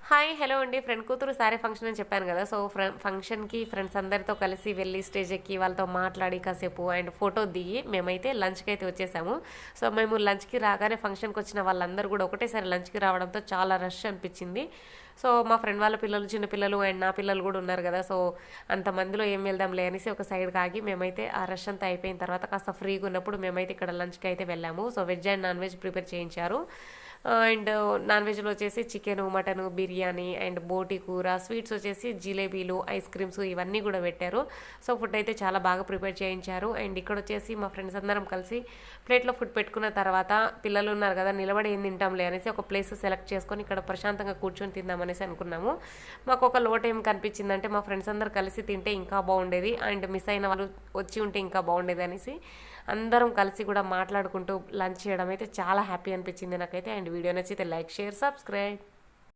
Hi hello అండి. Friend కూతురు sari function అని చెప్పాను కదా. సో ఫంక్షన్కి ఫ్రెండ్స్ అందరితో కలిసి వెళ్ళి స్టేజ్ ఎక్కి వాళ్ళతో మాట్లాడి కాసేపు అండ్ ఫోటో దిగి మేమైతే లంచ్కి అయితే వచ్చేసాము. సో మేము లంచ్కి రాగానే ఫంక్షన్కి వచ్చిన వాళ్ళందరూ కూడా ఒకటేసారి లంచ్కి రావడంతో చాలా రష్ అనిపించింది. సో మా ఫ్రెండ్ వాళ్ళ పిల్లలు చిన్న పిల్లలు అండ్ నా పిల్లలు కూడా ఉన్నారు కదా. సో అంతమందిలో ఏం వెళ్దాంలే అనేసి ఒక సైడ్కి ఆగి మేమైతే ఆ రష్ అంతా అయిపోయిన తర్వాత కాస్త ఫ్రీగా ఉన్నప్పుడు మేమైతే ఇక్కడ లంచ్కి అయితే వెళ్ళాము. So veg and non veg prepare చేయించారు. అండ్ నాన్ వెజ్లో వచ్చేసి చికెను మటను బిర్యానీ అండ్ బోటి కూర, స్వీట్స్ వచ్చేసి జిలేబీలు, ఐస్ క్రీమ్స్ ఇవన్నీ కూడా పెట్టారు. సో ఫుడ్ అయితే చాలా బాగా ప్రిపేర్ చేయించారు. అండ్ ఇక్కడ వచ్చేసి మా ఫ్రెండ్స్ అందరం కలిసి ప్లేట్లో ఫుడ్ పెట్టుకున్న తర్వాత పిల్లలు ఉన్నారు కదా, నిలబడి ఏం తింటాంలే అనేసి ఒక ప్లేస్ సెలెక్ట్ చేసుకొని ఇక్కడ ప్రశాంతంగా కూర్చొని తిందామనేసి అనుకున్నాము. మాకు ఒక లోటు ఏం కనిపించిందంటే మా ఫ్రెండ్స్ అందరు కలిసి తింటే ఇంకా బాగుండేది అండ్ మిస్ అయిన వాళ్ళు వచ్చి ఉంటే ఇంకా బాగుండేది అనేసి అందరం కలిసి కూడా మాట్లాడుకుంటూ లంచ్ చేయడం అయితే చాలా హ్యాపీ అనిపించింది నాకైతే. అండ్ వీడియో నచ్చితే లైక్, షేర్, సబ్స్క్రైబ్.